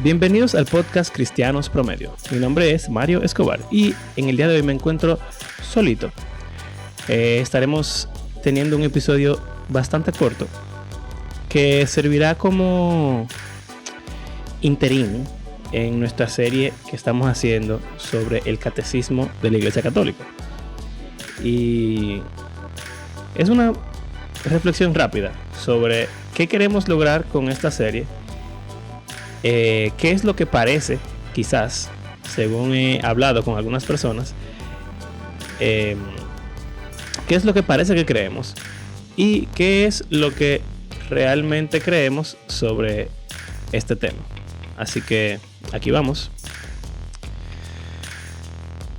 Bienvenidos al podcast Cristianos Promedio. Mi nombre es Mario Escobar y en el día de hoy me encuentro solito. Estaremos teniendo un episodio bastante corto que servirá como interín en nuestra serie que estamos haciendo sobre el catecismo de la Iglesia Católica. Y es una reflexión rápida sobre qué queremos lograr con esta serie. ¿Qué es lo que parece, quizás, según he hablado con algunas personas, qué es lo que parece que creemos y qué es lo que realmente creemos sobre este tema? Así que aquí vamos.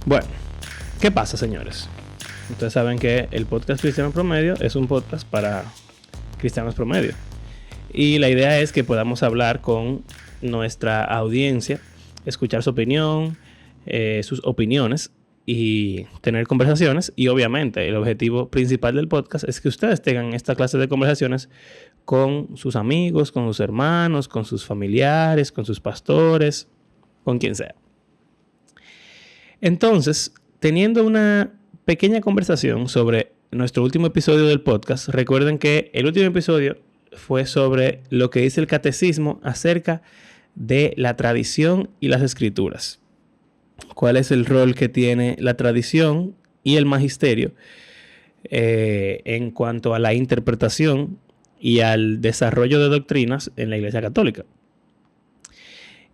Bueno, ¿qué pasa, señores? Ustedes saben que el podcast Cristiano Promedio es un podcast para cristianos promedio. Y la idea es que podamos hablar con nuestra audiencia, escuchar su opinión, sus opiniones y tener conversaciones. Y obviamente el objetivo principal del podcast es que ustedes tengan esta clase de conversaciones con sus amigos, con sus hermanos, con sus familiares, con sus pastores, con quien sea. Entonces, teniendo una pequeña conversación sobre nuestro último episodio del podcast, recuerden que el último episodio fue sobre lo que dice el catecismo acerca de la tradición y las escrituras. ¿Cuál es el rol que tiene la tradición y el magisterio en cuanto a la interpretación y al desarrollo de doctrinas en la Iglesia Católica?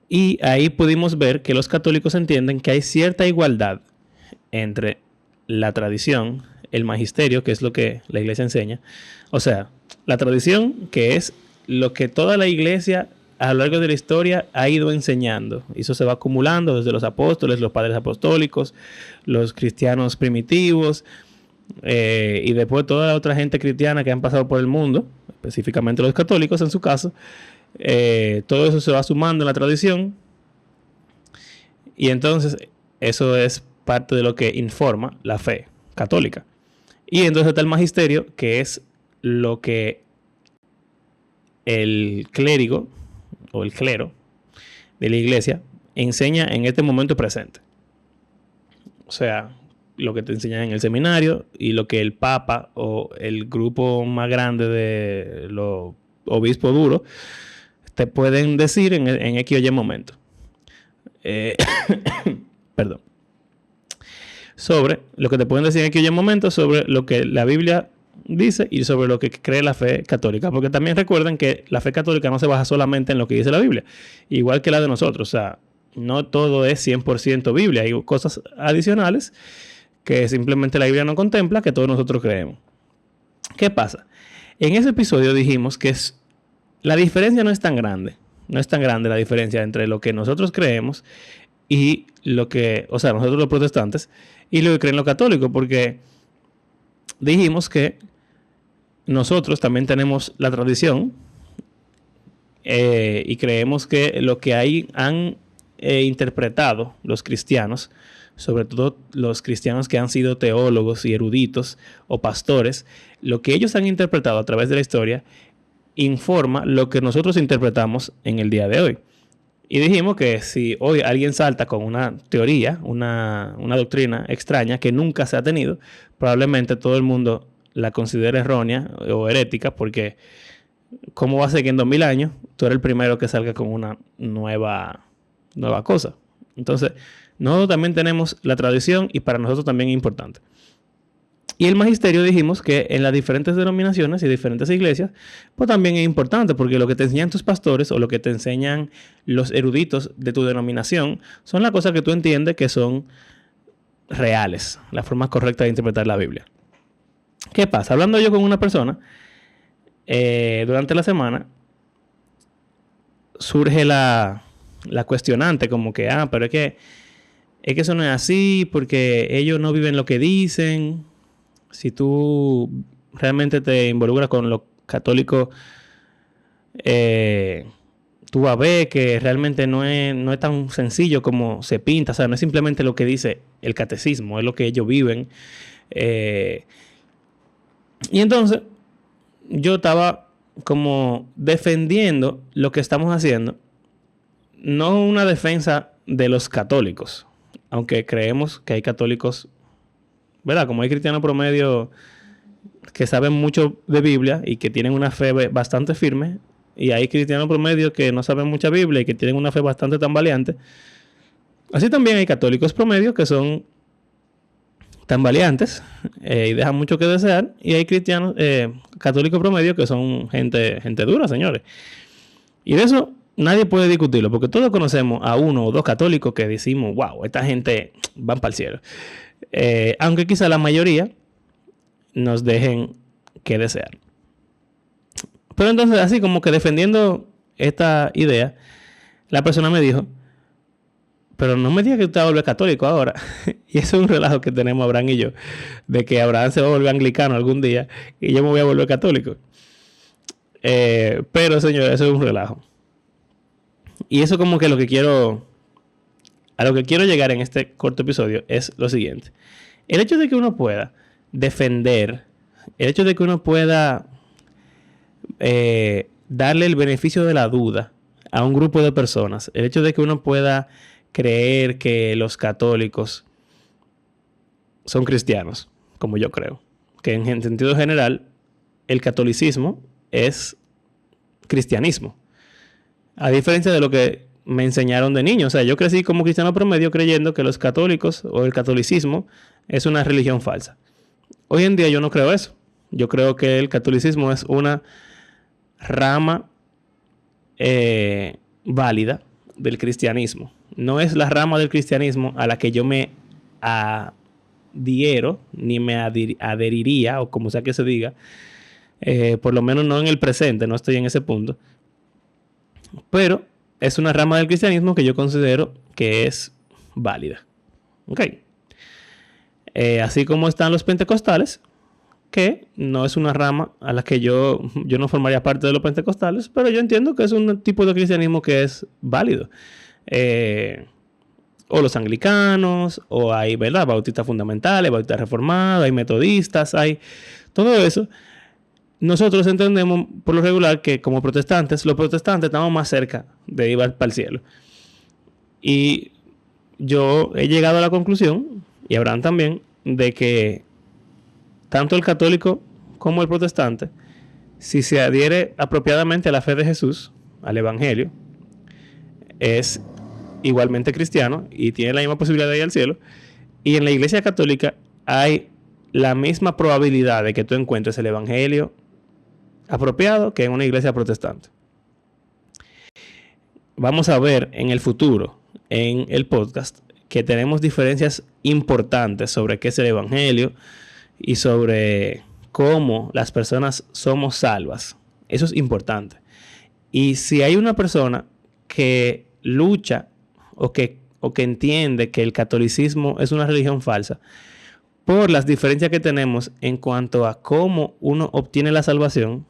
Y ahí pudimos ver que los católicos entienden que hay cierta igualdad entre la tradición, el magisterio, que es lo que la Iglesia enseña. O sea, la tradición, que es lo que toda la Iglesia a lo largo de la historia ha ido enseñando. Y eso se va acumulando desde los apóstoles, los padres apostólicos, los cristianos primitivos, y después toda la otra gente cristiana que han pasado por el mundo, específicamente los católicos en su caso. Todo eso se va sumando en la tradición. Y entonces eso es parte de lo que informa la fe católica. Y entonces está el magisterio, que es lo que el clérigo o el clero de la iglesia enseña en este momento presente. O sea, lo que te enseñan en el seminario y lo que el papa o el grupo más grande de los obispos duros te pueden decir en X o Y momento. Perdón. Sobre lo que te pueden decir en X o Y momento sobre lo que la Biblia dice y sobre lo que cree la fe católica. Porque también recuerden que la fe católica no se basa solamente en lo que dice la Biblia, igual que la de nosotros. O sea, no todo es 100% Biblia. Hay cosas adicionales que simplemente la Biblia no contempla, que todos nosotros creemos. ¿Qué pasa? En ese episodio dijimos que la diferencia no es tan grande. No es tan grande la diferencia entre lo que nosotros creemos y lo que, o sea, nosotros los protestantes, y lo que creen los católicos, porque dijimos que nosotros también tenemos la tradición y creemos que lo que han interpretado los cristianos, sobre todo los cristianos que han sido teólogos y eruditos o pastores, lo que ellos han interpretado a través de la historia informa lo que nosotros interpretamos en el día de hoy. Y dijimos que si hoy alguien salta con una teoría, una doctrina extraña que nunca se ha tenido, probablemente todo el mundo la considere errónea o herética, porque ¿cómo va a ser que en 2000 años tú eres el primero que salga con una nueva cosa? Entonces, nosotros también tenemos la tradición y para nosotros también es importante. Y el magisterio dijimos que en las diferentes denominaciones y diferentes iglesias, pues también es importante, porque lo que te enseñan tus pastores o lo que te enseñan los eruditos de tu denominación son las cosas que tú entiendes que son reales, la forma correcta de interpretar la Biblia. ¿Qué pasa? Hablando yo con una persona, durante la semana, surge la cuestionante, como que, pero es que eso no es así, porque ellos no viven lo que dicen. Si tú realmente te involucras con los católicos, tú vas a ver que realmente no es tan sencillo como se pinta. O sea, no es simplemente lo que dice el catecismo, es lo que ellos viven. Y entonces yo estaba como defendiendo lo que estamos haciendo no una defensa de los católicos, aunque creemos que hay católicos, ¿verdad? Como hay cristianos promedio que saben mucho de Biblia y que tienen una fe bastante firme, y hay cristianos promedio que no saben mucha Biblia y que tienen una fe bastante tambaleante. Así también hay católicos promedio que son tambaleantes y dejan mucho que desear, y hay cristianos católicos promedio que son gente dura, señores. Y de eso nadie puede discutirlo, porque todos conocemos a uno o dos católicos que decimos, wow, esta gente van para el cielo. Aunque quizá la mayoría nos dejen que desear. Pero entonces, así como que defendiendo esta idea, la persona me dijo, pero no me digas que usted va a volver católico ahora. Y eso es un relajo que tenemos Abraham y yo, de que Abraham se va a volver anglicano algún día y yo me voy a volver católico. Pero, señor, eso es un relajo. Y eso como que a lo que quiero llegar en este corto episodio es lo siguiente. El hecho de que uno pueda defender, el hecho de que uno pueda darle el beneficio de la duda a un grupo de personas, el hecho de que uno pueda creer que los católicos son cristianos, como yo creo, que en sentido general el catolicismo es cristianismo, a diferencia de lo que me enseñaron de niño. O sea, yo crecí como cristiano promedio creyendo que los católicos o el catolicismo es una religión falsa. Hoy en día yo no creo eso. Yo creo que el catolicismo es una rama válida del cristianismo. No es la rama del cristianismo a la que yo me adhiero, ni me adheriría, o como sea que se diga. Por lo menos no en el presente, no estoy en ese punto. Pero es una rama del cristianismo que yo considero que es válida. Ok. Así como están los pentecostales, que no es una rama a la que yo no formaría parte de los pentecostales, pero yo entiendo que es un tipo de cristianismo que es válido. O los anglicanos, o hay, ¿verdad?, bautistas fundamentales, bautistas reformados, hay metodistas, hay todo eso. Nosotros entendemos por lo regular que como protestantes, los protestantes estamos más cerca de ir para el cielo. Y yo he llegado a la conclusión, y Abraham también, de que tanto el católico como el protestante, si se adhiere apropiadamente a la fe de Jesús, al Evangelio, es igualmente cristiano y tiene la misma posibilidad de ir al cielo. Y en la Iglesia Católica hay la misma probabilidad de que tú encuentres el Evangelio apropiado que en una iglesia protestante. Vamos a ver en el futuro, en el podcast, que tenemos diferencias importantes sobre qué es el Evangelio y sobre cómo las personas somos salvas. Eso es importante. Y si hay una persona que lucha o que entiende que el catolicismo es una religión falsa, por las diferencias que tenemos en cuanto a cómo uno obtiene la salvación,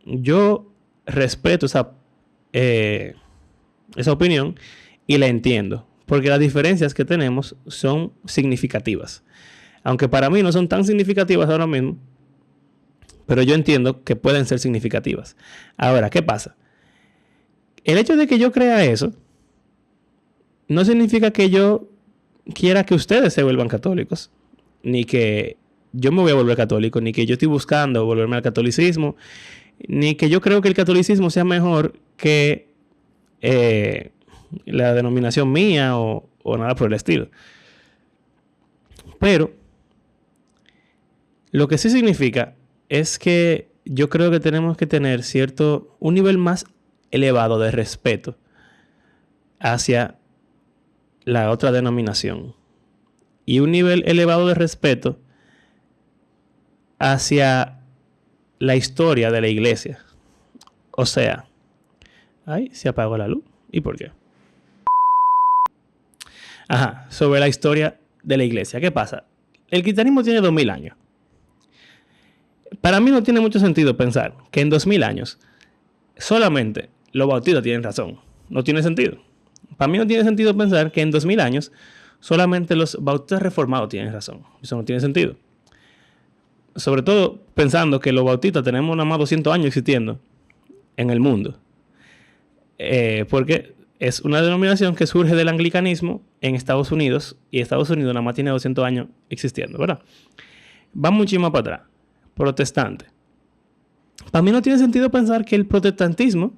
yo respeto esa opinión y la entiendo, porque las diferencias que tenemos son significativas. Aunque para mí no son tan significativas ahora mismo, pero yo entiendo que pueden ser significativas. Ahora, ¿qué pasa? El hecho de que yo crea eso no significa que yo quiera que ustedes se vuelvan católicos, ni que yo me voy a volver católico, ni que yo estoy buscando volverme al catolicismo, ni que yo creo que el catolicismo sea mejor que la denominación mía o nada por el estilo. Pero lo que sí significa es que yo creo que tenemos que tener un nivel más elevado de respeto hacia la otra denominación y un nivel elevado de respeto hacia la historia de la iglesia. O sea, ay, se apagó la luz. ¿Y por qué? Sobre la historia de la iglesia. ¿Qué pasa? El cristianismo tiene 2000 años. Para mí no tiene mucho sentido pensar que en 2000 años solamente los bautistas tienen razón. No tiene sentido. Para mí no tiene sentido pensar que en 2000 años solamente los bautistas reformados tienen razón. Eso no tiene sentido. Sobre todo pensando que los bautistas tenemos nada más 200 años existiendo en el mundo. Porque es una denominación que surge del anglicanismo en Estados Unidos, y Estados Unidos nada más tiene 200 años existiendo, ¿verdad? Va muchísimo para atrás. Protestante. Para mí no tiene sentido pensar que el protestantismo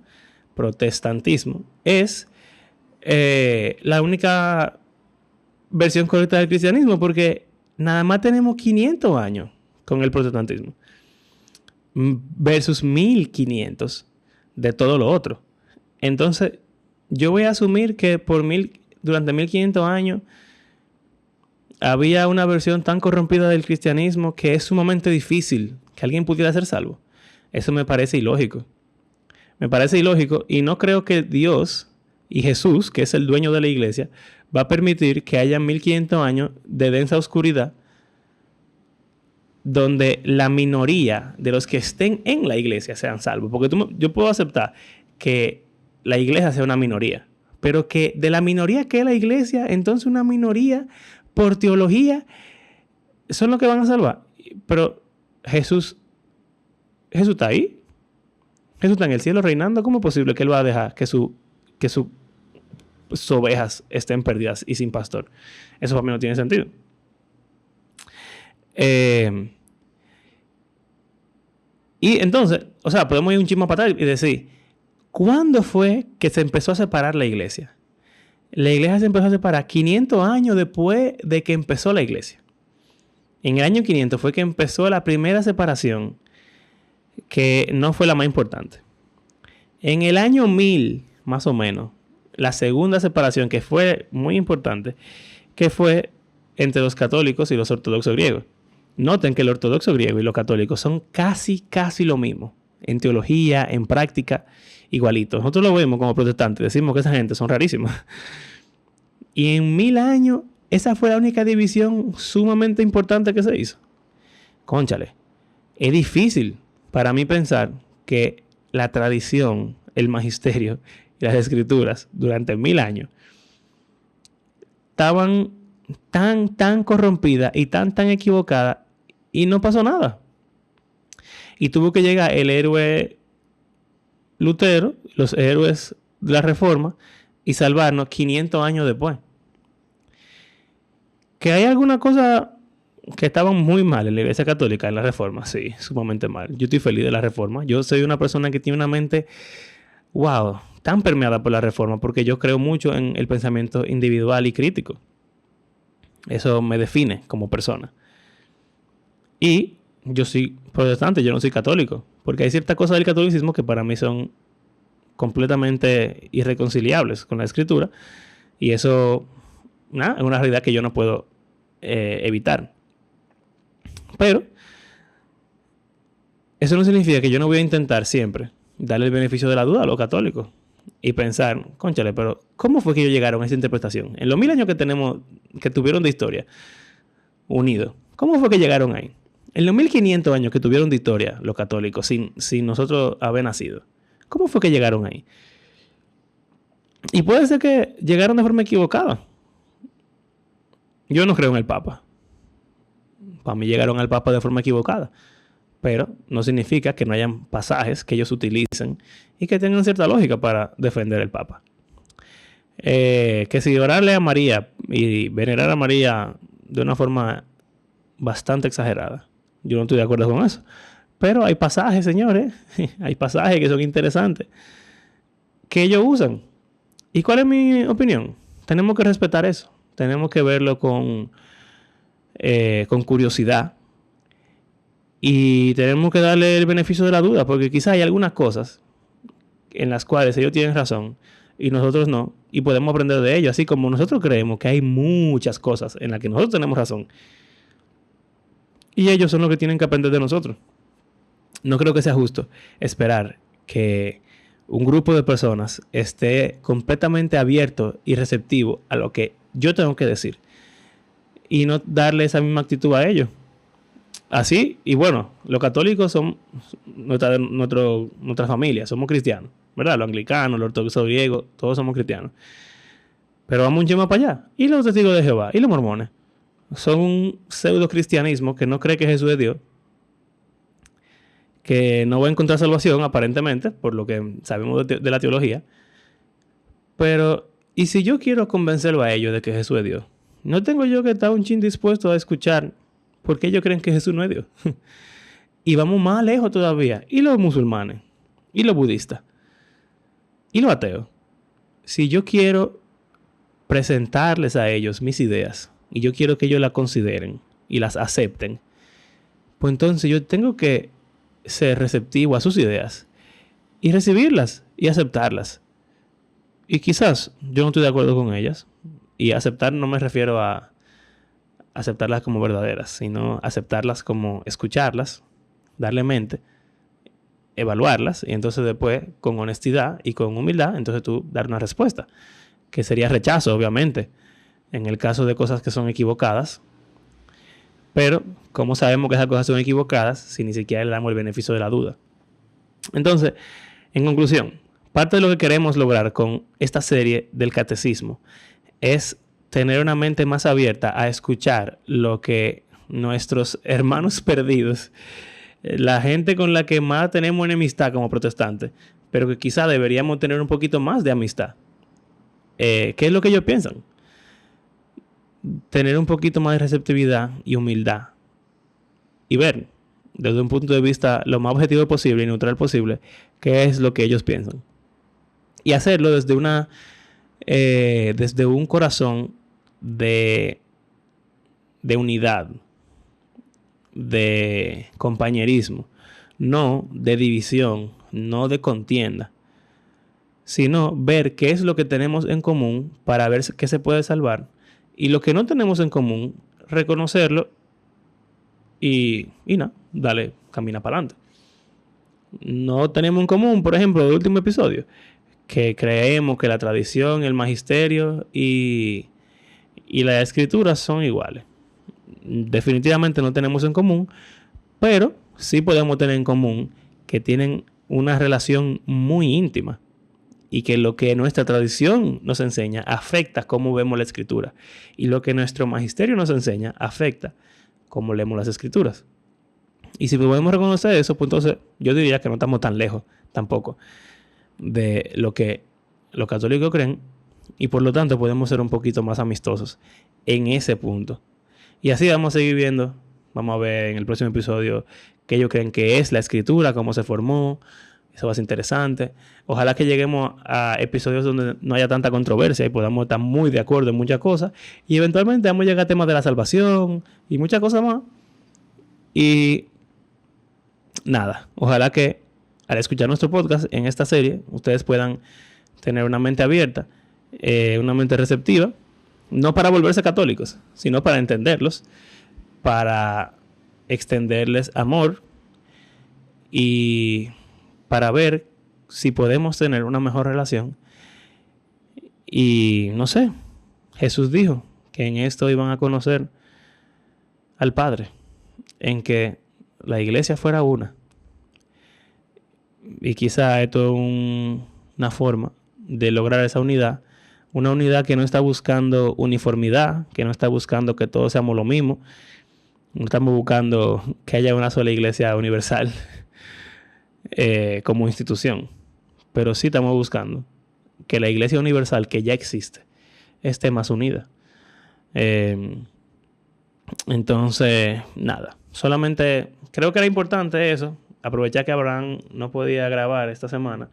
es la única versión correcta del cristianismo, porque nada más tenemos 500 años con el protestantismo versus 1500 de todo lo otro. Entonces, yo voy a asumir que durante 1500 años había una versión tan corrompida del cristianismo que es sumamente difícil que alguien pudiera ser salvo. Eso me parece ilógico. Me parece ilógico, y no creo que Dios y Jesús, que es el dueño de la iglesia, va a permitir que haya 1500 años de densa oscuridad donde la minoría de los que estén en la iglesia sean salvos. Porque yo puedo aceptar que la iglesia sea una minoría, pero que de la minoría que es la iglesia, entonces una minoría por teología son los que van a salvar. Pero Jesús está ahí. Jesús está en el cielo reinando. ¿Cómo es posible que Él va a dejar que sus ovejas estén perdidas y sin pastor? Eso para mí no tiene sentido. Y entonces, o sea, podemos ir un chisme para atrás y decir, ¿cuándo fue que se empezó a separar la iglesia? La iglesia se empezó a separar 500 años después de que empezó la iglesia. En el año 500 fue que empezó la primera separación, que no fue la más importante. En el año 1000, más o menos, la segunda separación, que fue muy importante, que fue entre los católicos y los ortodoxos griegos. Noten que el ortodoxo griego y los católicos son casi lo mismo. En teología, en práctica, igualitos. Nosotros lo vemos como protestantes. Decimos que esa gente son rarísimas. Y en 1000 años, esa fue la única división sumamente importante que se hizo. Cónchale. Es difícil para mí pensar que la tradición, el magisterio y las escrituras durante 1000 años estaban tan corrompida y tan equivocada, y no pasó nada. Y tuvo que llegar el héroe Lutero, los héroes de la Reforma, y salvarnos 500 años después. Que hay alguna cosa que estaban muy mal en la Iglesia Católica, en la Reforma, sí, sumamente mal. Yo estoy feliz de la Reforma. Yo soy una persona que tiene una mente, wow, tan permeada por la Reforma, porque yo creo mucho en el pensamiento individual y crítico. Eso me define como persona. Y yo soy protestante, yo no soy católico. Porque hay ciertas cosas del catolicismo que para mí son completamente irreconciliables con la escritura. Y eso, nada, es una realidad que yo no puedo evitar. Pero eso no significa que yo no voy a intentar siempre darle el beneficio de la duda a los católicos. Y pensar, cónchale, pero ¿cómo fue que ellos llegaron a esa interpretación? En los 1000 años que tuvieron de historia unidos, ¿cómo fue que llegaron ahí? En los 1500 años que tuvieron de historia los católicos, sin nosotros haber nacido, ¿cómo fue que llegaron ahí? Y puede ser que llegaron de forma equivocada. Yo no creo en el Papa. Para mí llegaron al Papa de forma equivocada. Pero no significa que no hayan pasajes que ellos utilicen y que tengan cierta lógica para defender el Papa. Que si orarle a María y venerar a María de una forma bastante exagerada, yo no estoy de acuerdo con eso. Pero hay pasajes, señores, hay pasajes que son interesantes, que ellos usan. ¿Y cuál es mi opinión? Tenemos que respetar eso. Tenemos que verlo con curiosidad. Y tenemos que darle el beneficio de la duda, porque quizás hay algunas cosas en las cuales ellos tienen razón y nosotros no, y podemos aprender de ellos, así como nosotros creemos que hay muchas cosas en las que nosotros tenemos razón y ellos son los que tienen que aprender de nosotros. No creo que sea justo esperar que un grupo de personas esté completamente abierto y receptivo a lo que yo tengo que decir y no darle esa misma actitud a ellos. Así, y bueno, los católicos son nuestra familia, somos cristianos, ¿verdad? Los anglicanos, los ortodoxos griegos, todos somos cristianos. Pero vamos un chema para allá. Y los testigos de Jehová, y los mormones, son un pseudo cristianismo que no cree que Jesús es Dios, que no va a encontrar salvación, aparentemente, por lo que sabemos de la teología, Pero, ¿y si yo quiero convencerlo a ellos de que Jesús es Dios? ¿No tengo yo que estar un chin dispuesto a escuchar por qué ellos creen que Jesús no es Dios? Y vamos más lejos todavía. ¿Y los musulmanes? ¿Y los budistas? ¿Y los ateos? Si yo quiero presentarles a ellos mis ideas y yo quiero que ellos las consideren y las acepten, pues entonces yo tengo que ser receptivo a sus ideas y recibirlas y aceptarlas. Y quizás yo no estoy de acuerdo con ellas. Y aceptar no me refiero a aceptarlas como verdaderas, sino aceptarlas como escucharlas, darle mente, evaluarlas y entonces después con honestidad y con humildad, entonces tú dar una respuesta, que sería rechazo, obviamente, en el caso de cosas que son equivocadas. Pero, ¿cómo sabemos que esas cosas son equivocadas si ni siquiera le damos el beneficio de la duda? Entonces, en conclusión, parte de lo que queremos lograr con esta serie del catecismo es tener una mente más abierta a escuchar lo que nuestros hermanos perdidos, la gente con la que más tenemos enemistad como protestantes, pero que quizá deberíamos tener un poquito más de amistad. ¿Qué es lo que ellos piensan? Tener un poquito más de receptividad y humildad y ver desde un punto de vista lo más objetivo posible y neutral posible qué es lo que ellos piensan y hacerlo desde un corazón de unidad, de compañerismo, no de división, no de contienda, sino ver qué es lo que tenemos en común para ver qué se puede salvar. Y lo que no tenemos en común, reconocerlo y nada, dale, camina para adelante. No tenemos en común, por ejemplo, el último episodio, que creemos que la tradición, el magisterio y las escrituras son iguales. Definitivamente no tenemos en común, pero sí podemos tener en común que tienen una relación muy íntima. Y que lo que nuestra tradición nos enseña afecta cómo vemos la escritura. Y lo que nuestro magisterio nos enseña afecta cómo leemos las escrituras. Y si podemos reconocer eso, pues entonces yo diría que no estamos tan lejos tampoco de lo que los católicos creen. Y por lo tanto podemos ser un poquito más amistosos en ese punto. Y así vamos a seguir viendo. Vamos a ver en el próximo episodio qué ellos creen que es la escritura, cómo se formó. Eso va a ser interesante. Ojalá que lleguemos a episodios donde no haya tanta controversia y podamos estar muy de acuerdo en muchas cosas. Y eventualmente vamos a llegar a temas de la salvación y muchas cosas más. Y nada, ojalá que al escuchar nuestro podcast en esta serie, ustedes puedan tener una mente abierta, una mente receptiva, no para volverse católicos, sino para entenderlos, para extenderles amor y para ver si podemos tener una mejor relación. Y no sé, Jesús dijo que en esto iban a conocer al Padre, en que la iglesia fuera una. Y quizá esto es una forma de lograr esa unidad, una unidad que no está buscando uniformidad, que no está buscando que todos seamos lo mismo, no estamos buscando que haya una sola iglesia universal como institución, pero sí estamos buscando que la iglesia universal que ya existe esté más unida. Entonces, nada, solamente creo que era importante eso, aprovechar que Abraham no podía grabar esta semana,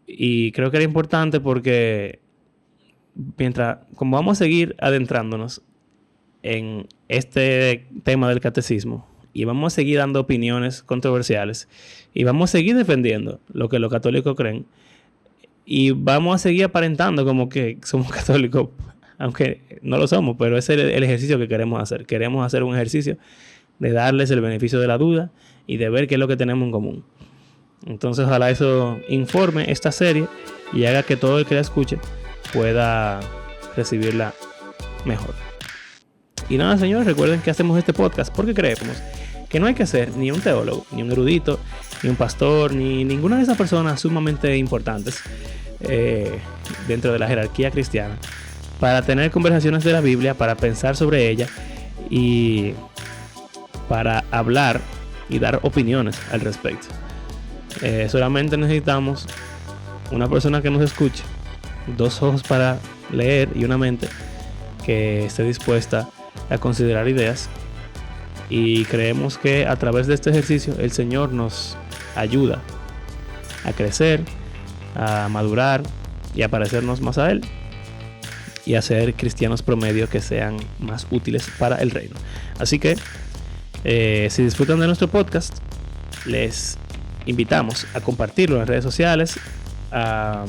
y creo que era importante porque como vamos a seguir adentrándonos en este tema del catecismo y vamos a seguir dando opiniones controversiales y vamos a seguir defendiendo lo que los católicos creen y vamos a seguir aparentando como que somos católicos, aunque no lo somos, pero ese es el ejercicio que queremos hacer. Queremos hacer un ejercicio de darles el beneficio de la duda y de ver qué es lo que tenemos en común. Entonces ojalá eso informe esta serie y haga que todo el que la escuche pueda recibirla mejor. Y nada, señores, recuerden que hacemos este podcast porque creemos que no hay que ser ni un teólogo, ni un erudito, ni un pastor, ni ninguna de esas personas sumamente importantes dentro de la jerarquía cristiana para tener conversaciones de la Biblia, para pensar sobre ella y para hablar y dar opiniones al respecto. Solamente necesitamos una persona que nos escuche, 2 ojos para leer y una mente que esté dispuesta a considerar ideas. Y creemos que a través de este ejercicio el Señor nos ayuda a crecer, a madurar y a parecernos más a Él y a ser cristianos promedio que sean más útiles para el reino. Así que si disfrutan de nuestro podcast, les invitamos a compartirlo en las redes sociales, a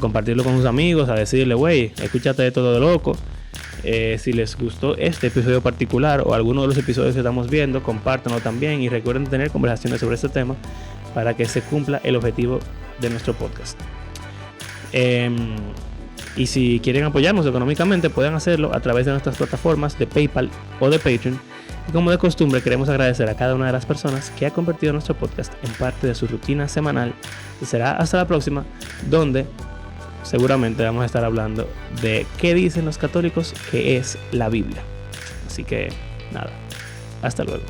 compartirlo con sus amigos, a decirle, güey, escúchate de Todo de Loco. Si les gustó este episodio particular o alguno de los episodios que estamos viendo, compártanlo también y recuerden tener conversaciones sobre este tema para que se cumpla el objetivo de nuestro podcast. Y si quieren apoyarnos económicamente, pueden hacerlo a través de nuestras plataformas de PayPal o de Patreon. Y como de costumbre, queremos agradecer a cada una de las personas que ha convertido nuestro podcast en parte de su rutina semanal. Y será hasta la próxima, donde seguramente vamos a estar hablando de qué dicen los católicos que es la Biblia. Así que nada, hasta luego.